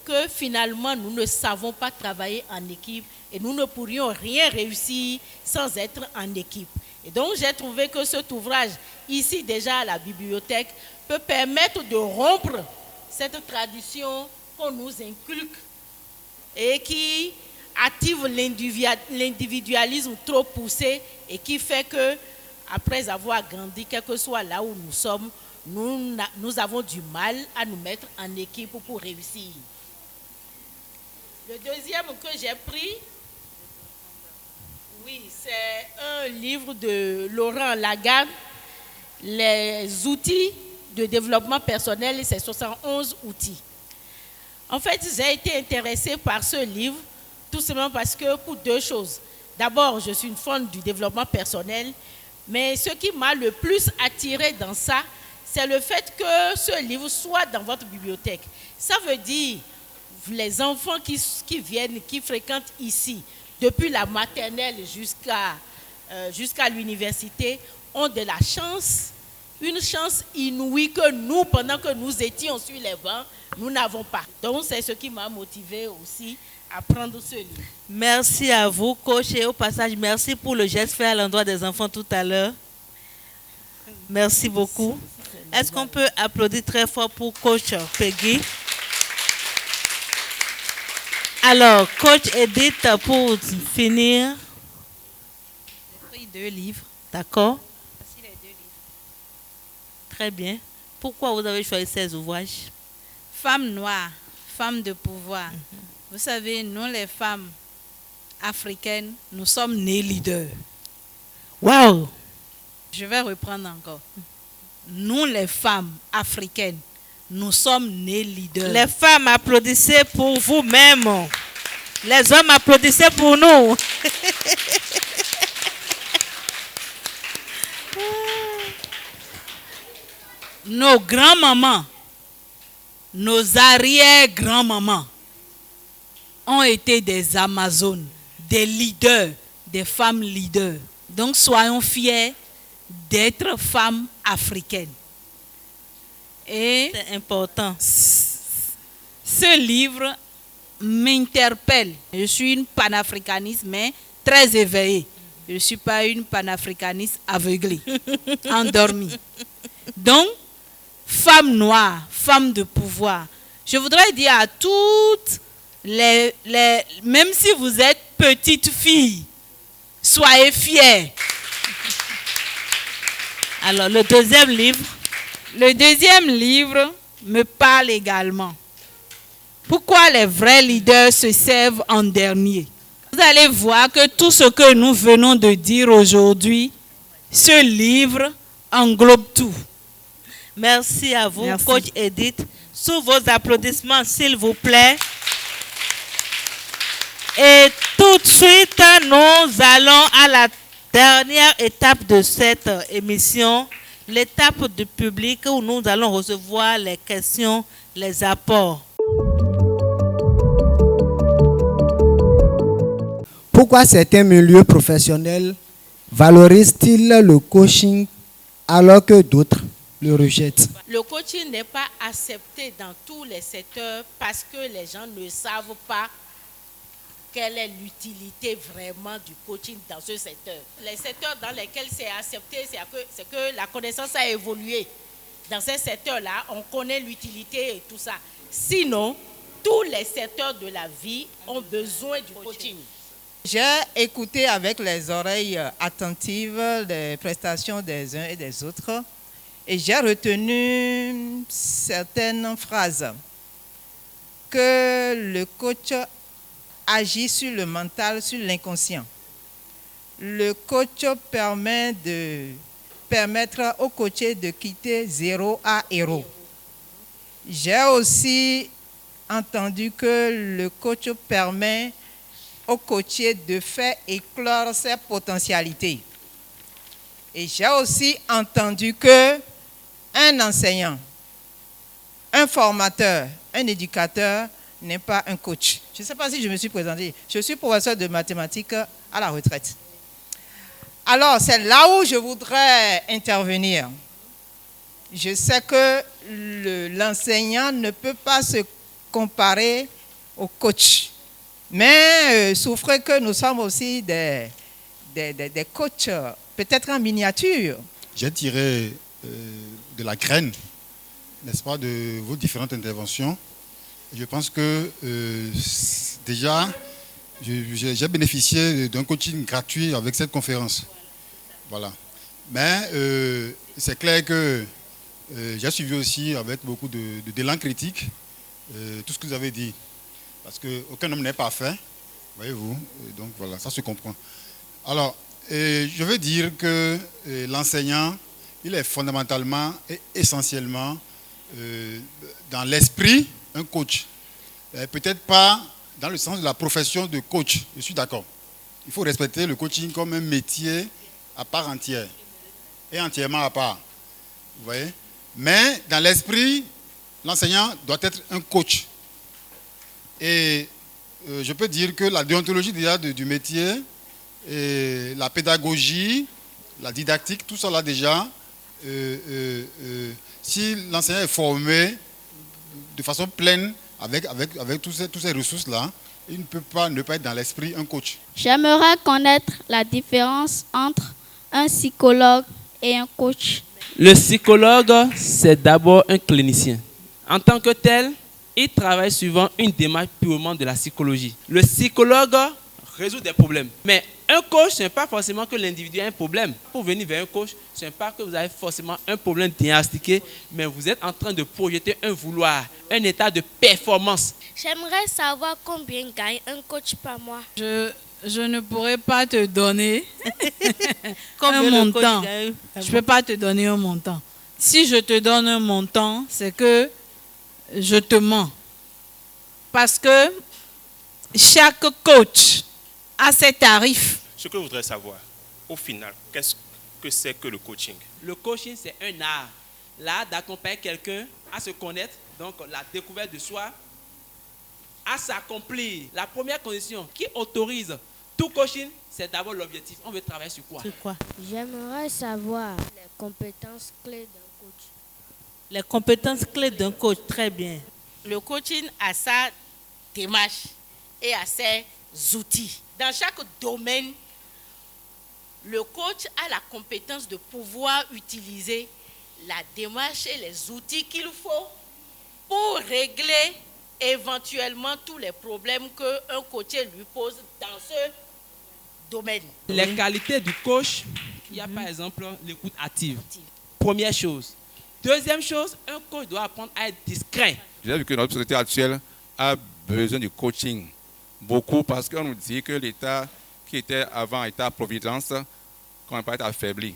que finalement nous ne savons pas travailler en équipe et nous ne pourrions rien réussir sans être en équipe. Et donc j'ai trouvé que cet ouvrage, ici déjà à la bibliothèque, peut permettre de rompre cette tradition qu'on nous inculque et qui active l'individualisme trop poussé et qui fait que, après avoir grandi, quel que soit là où nous sommes, nous avons du mal à nous mettre en équipe pour réussir. Le deuxième que j'ai pris, oui, c'est un livre de Laurent Lagarde, Les outils de développement personnel, c'est 71 outils. En fait, j'ai été intéressée par ce livre tout simplement parce que pour 2 choses. D'abord, je suis une fan du développement personnel, mais ce qui m'a le plus attiré dans ça, c'est le fait que ce livre soit dans votre bibliothèque. Ça veut dire, les enfants qui viennent, qui fréquentent ici, depuis la maternelle jusqu'à l'université, ont de la chance, une chance inouïe que nous, pendant que nous étions sur les bancs, nous n'avons pas. Donc, c'est ce qui m'a motivé aussi à prendre ce livre.
Merci à vous, coach. Et au passage, merci pour le geste fait à l'endroit des enfants tout à l'heure. Merci beaucoup. Est-ce qu'on peut applaudir très fort pour coach Peggy? Alors, coach Edith, pour finir.
J'ai pris 2 livres.
D'accord.
Voici les 2 livres.
Très bien. Pourquoi vous avez choisi ces ouvrages?
Femmes noires, femmes de pouvoir. Vous savez, nous les femmes africaines, nous sommes nées leaders.
Waouh!
Je vais reprendre encore. Nous les femmes africaines, nous sommes nées leaders.
Les femmes, applaudissez pour vous-même. Les hommes, applaudissez pour nous.
Nos grands-mamans, nos arrière-grands-mamans ont été des Amazones, des leaders, des femmes leaders. Donc soyons fiers d'être femmes africaines. Et
c'est important.
Ce livre m'interpelle. Je suis une panafricaniste, mais très éveillée. Je ne suis pas une panafricaniste aveuglée, endormie. Donc, femme noire, femme de pouvoir. Je voudrais dire à toutes même si vous êtes petite fille, soyez fiers.
Alors, le deuxième livre.
Le deuxième livre me parle également. Pourquoi les vrais leaders se servent en dernier? Vous allez voir que tout ce que nous venons de dire aujourd'hui, ce livre englobe tout.
Merci à vous, coach Edith. Sous vos applaudissements, s'il vous plaît. Et tout de suite, nous allons à la dernière étape de cette émission, l'étape du public où nous allons recevoir les questions, les apports.
Pourquoi certains milieux professionnels valorisent-ils le coaching alors que d'autres le rejettent?
Le coaching n'est pas accepté dans tous les secteurs parce que les gens ne savent pas quelle est l'utilité vraiment du coaching dans ce secteur. Les secteurs dans lesquels c'est accepté, c'est que la connaissance a évolué. Dans ces secteurs-là, on connaît l'utilité et tout ça. Sinon, tous les secteurs de la vie ont besoin du coaching.
J'ai écouté avec les oreilles attentives les prestations des uns et des autres et j'ai retenu certaines phrases. Que le coach agit sur le mental, sur l'inconscient. Le coach permettre au coaché de quitter 0 à héros. J'ai aussi entendu que le coach permet au coaché de faire éclore ses potentialités. Et j'ai aussi entendu que un enseignant, un formateur, un éducateur n'est pas un coach. Je ne sais pas si je me suis présenté. Je suis professeur de mathématiques à la retraite. Alors, c'est là où je voudrais intervenir. Je sais que l'enseignant ne peut pas se comparer au coach. Mais souffrez que nous sommes aussi des coachs, peut-être en miniature.
J'ai tiré de la graine, n'est-ce pas, de vos différentes interventions. Je pense que déjà, j'ai bénéficié d'un coaching gratuit avec cette conférence. Voilà. Mais c'est clair que j'ai suivi aussi avec beaucoup d'élan critique tout ce que vous avez dit. Parce qu'aucun homme n'est parfait, voyez-vous. Donc voilà, ça se comprend. Alors, je veux dire que l'enseignant, il est fondamentalement et essentiellement dans l'esprit un coach. Peut-être pas dans le sens de la profession de coach, je suis d'accord. Il faut respecter le coaching comme un métier à part entière et entièrement à part. Vous voyez? Mais dans l'esprit, l'enseignant doit être un coach. Et je peux dire que la déontologie déjà du métier, et la pédagogie, la didactique, tout ça là déjà, si l'enseignant est formé de façon pleine avec toutes ces ressources-là, il ne peut pas ne pas être dans l'esprit un coach.
J'aimerais connaître la différence entre un psychologue et un coach.
Le psychologue, c'est d'abord un clinicien. En tant que tel, il travaille suivant une démarche purement de la psychologie. Le psychologue résout des problèmes. Mais un coach, ce n'est pas forcément que l'individu a un problème. Pour venir vers un coach, ce n'est pas que vous avez forcément un problème diagnostiqué, mais vous êtes en train de projeter un vouloir, un état de performance.
J'aimerais savoir combien gagne un coach par mois.
Je ne pourrais pas te donner un montant. Je ne peux pas te donner un montant. Si je te donne un montant, c'est que je te mens. Parce que chaque coach a ses tarifs.
Ce que je voudrais savoir, au final, qu'est-ce que c'est que le coaching?
Le coaching, c'est un art. L'art d'accompagner quelqu'un à se connaître, donc la découverte de soi, à s'accomplir. La première condition qui autorise tout coaching, c'est d'abord l'objectif. On veut travailler sur quoi?
Sur quoi?
J'aimerais savoir les compétences clés d'un coach.
Les compétences clés d'un coach, très bien.
Le coaching a sa démarche et a ses outils. Dans chaque domaine, le coach a la compétence de pouvoir utiliser la démarche et les outils qu'il faut pour régler éventuellement tous les problèmes qu'un coaché lui pose dans ce domaine.
Les qualités du coach, il y a par exemple l'écoute active. Première chose. Deuxième chose, un coach doit apprendre à être discret.
J'ai vu que notre société actuelle a besoin de coaching. Beaucoup parce qu'on nous dit que l'État qui était avant État-providence, qu'on n'a pas été affaibli.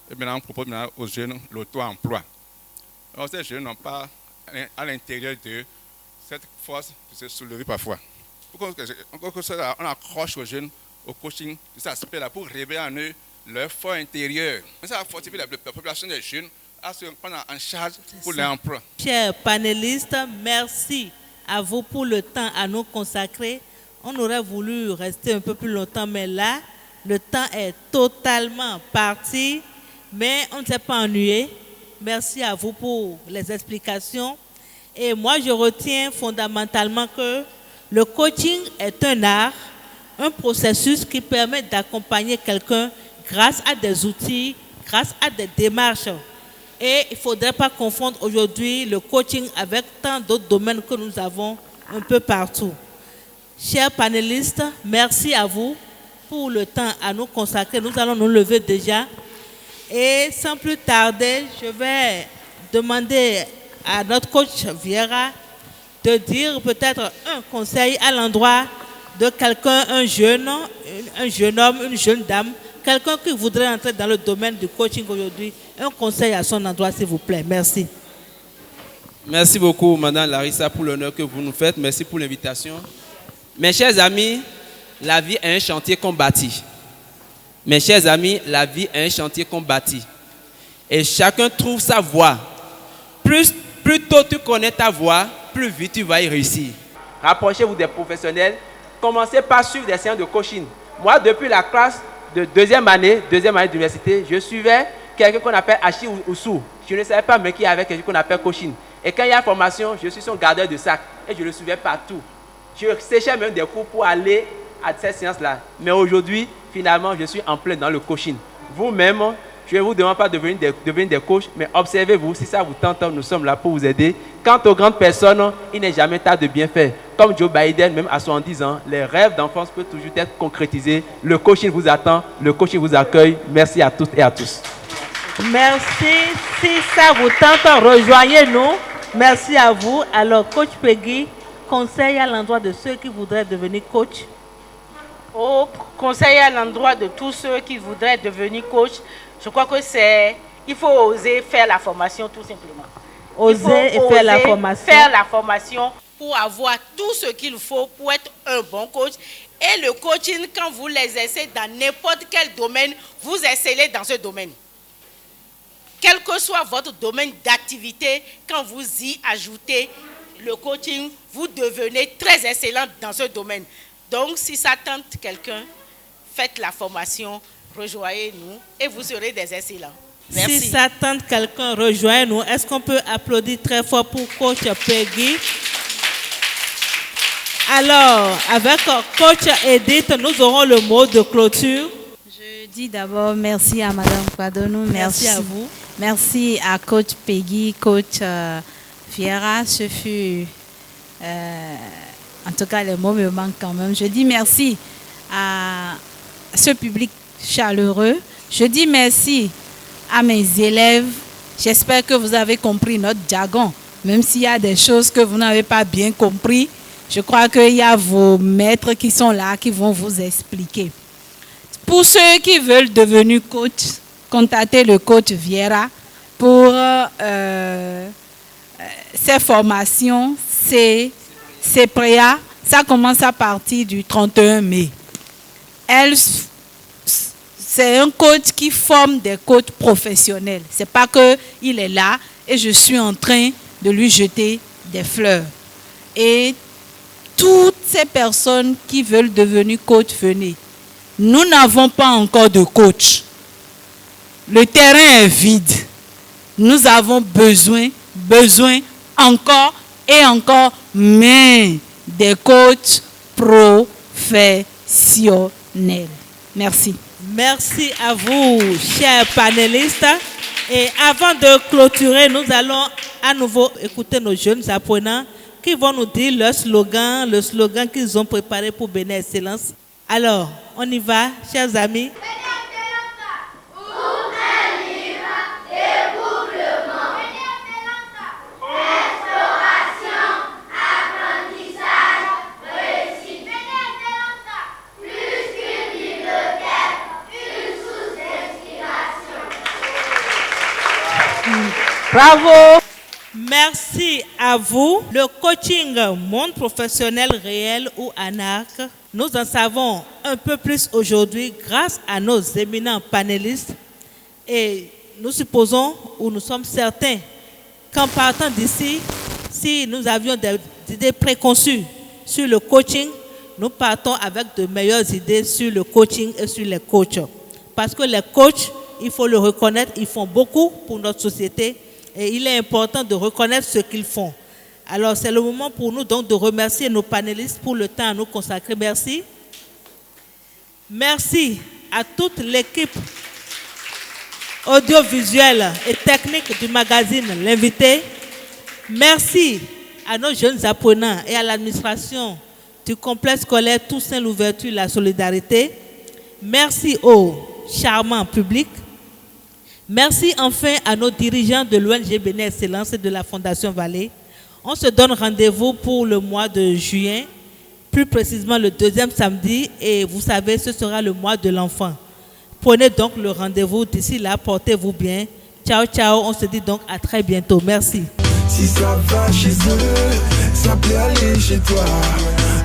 Et maintenant, on propose maintenant aux jeunes l'auto-emploi. Alors, ces jeunes n'ont pas à l'intérieur de cette force de se soulever parfois. on accroche aux jeunes au coaching de cet aspect-là pour révéler en eux leur fort intérieur. Ça va fortifier la population des jeunes à se prendre en charge pour l'emploi.
Chers panélistes, merci à vous pour le temps à nous consacrer. On aurait voulu rester un peu plus longtemps, mais là, le temps est totalement parti, mais on ne s'est pas ennuyé. Merci à vous pour les explications. Et moi, je retiens fondamentalement que le coaching est un art, un processus qui permet d'accompagner quelqu'un grâce à des outils, grâce à des démarches. Et il ne faudrait pas confondre aujourd'hui le coaching avec tant d'autres domaines que nous avons un peu partout. Chers panélistes, merci à vous pour le temps à nous consacrer. Nous allons nous lever déjà. Et sans plus tarder, je vais demander à notre coach Vieira de dire peut-être un conseil à l'endroit de quelqu'un, un jeune homme, une jeune dame, quelqu'un qui voudrait entrer dans le domaine du coaching aujourd'hui. Un conseil à son endroit, s'il vous plaît. Merci.
Merci beaucoup, Madame Larissa, pour l'honneur que vous nous faites. Merci pour l'invitation. Mes chers amis, la vie est un chantier qu'on bâtit. Mes chers amis, la vie est un chantier qu'on bâtit. Et chacun trouve sa voie. Plus tôt tu connais ta voie, plus vite tu vas y réussir. Rapprochez-vous des professionnels. Commencez par suivre des séances de coaching. Moi, depuis la classe de deuxième année d'université, je suivais quelqu'un qu'on appelle Hachi Oussou. Je ne savais pas, mais qui avait quelqu'un qu'on appelle coaching. Et quand il y a formation, je suis son gardeur de sac. Et je le suivais partout. Je séchais même des cours pour aller à cette séance-là. Mais aujourd'hui, finalement, je suis en plein dans le coaching. Vous-même, je ne vous demande pas de devenir des coachs, mais observez-vous, si ça vous tente, nous sommes là pour vous aider. Quant aux grandes personnes, il n'est jamais tard de bien faire. Comme Joe Biden, même à 70 ans, les rêves d'enfance peuvent toujours être concrétisés. Le coaching vous attend, le coaching vous accueille. Merci à toutes et à tous.
Merci. Si ça vous tente, rejoignez-nous. Merci à vous. Alors, coach Peggy, conseil à l'endroit de ceux qui voudraient devenir coach.
Au conseil à l'endroit de tous ceux qui voudraient devenir coach, je crois que il faut oser faire la formation tout simplement.
Oser faire la formation.
Faire la formation pour avoir tout ce qu'il faut pour être un bon coach. Et le coaching, quand vous l'exercez dans n'importe quel domaine, vous excellez dans ce domaine. Quel que soit votre domaine d'activité, quand vous y ajoutez le coaching, vous devenez très excellent dans ce domaine. Donc, si ça tente quelqu'un, faites la formation, rejoignez-nous et vous serez des excellents. Merci.
Si ça tente quelqu'un, rejoignez-nous. Est-ce qu'on peut applaudir très fort pour coach Peggy? Alors, avec coach Edith, nous aurons le mot de clôture.
Je dis d'abord merci à Madame Kwadonou.
Merci à vous.
Merci à coach Peggy, coach Vieira. Ce fut... en tout cas, les mots me manquent quand même. Je dis merci à ce public chaleureux. Je dis merci à mes élèves. J'espère que vous avez compris notre jargon. Même s'il y a des choses que vous n'avez pas bien compris, je crois qu'il y a vos maîtres qui sont là, qui vont vous expliquer. Pour ceux qui veulent devenir coach, contactez le coach Vieira pour ces formations, c'est préa. Ça commence à partir du 31 mai. C'est un coach qui forme des coachs professionnels. Ce n'est pas qu'il est là et je suis en train de lui jeter des fleurs. Et toutes ces personnes qui veulent devenir coach, venez. Nous n'avons pas encore de coach. Le terrain est vide. Nous avons besoin encore et encore, mais des coachs professionnels. Merci.
Merci à vous, chers panélistes. Et avant de clôturer, nous allons à nouveau écouter nos jeunes apprenants qui vont nous dire le slogan qu'ils ont préparé pour Bénin Excellence. Alors, on y va, chers amis.
Bravo.
Merci à vous. Le coaching monde professionnel réel ou ANAC, nous en savons un peu plus aujourd'hui grâce à nos éminents panélistes et nous supposons ou nous sommes certains qu'en partant d'ici, si nous avions des idées préconçues sur le coaching, nous partons avec de meilleures idées sur le coaching et sur les coachs. Parce que les coachs, il faut le reconnaître, ils font beaucoup pour notre société et il est important de reconnaître ce qu'ils font. Alors c'est le moment pour nous donc de remercier nos panélistes pour le temps à nous consacrer. Merci. Merci à toute l'équipe audiovisuelle et technique du magazine L'Invité. Merci à nos jeunes apprenants et à l'administration du complexe scolaire Toussaint Louverture La Solidarité. Merci au charmant public. Merci enfin à nos dirigeants de l'ONG Bénin Excellence et de la Fondation Vallée. On se donne rendez-vous pour le mois de juin, plus précisément le 2e samedi, et vous savez, ce sera le mois de l'enfant. Prenez donc le rendez-vous. D'ici là, portez-vous bien. Ciao, ciao. On se dit donc à très bientôt. Merci.
Si ça va chez eux, ça peut aller chez toi.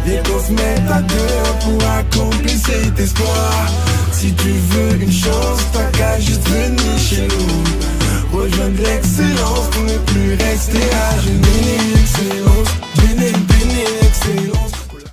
Viens qu'on se mette à deux pour accomplir cet espoir. Si tu veux une chance, t'as qu'à juste venir chez nous. Rejoindre l'excellence pour ne plus rester à genoux.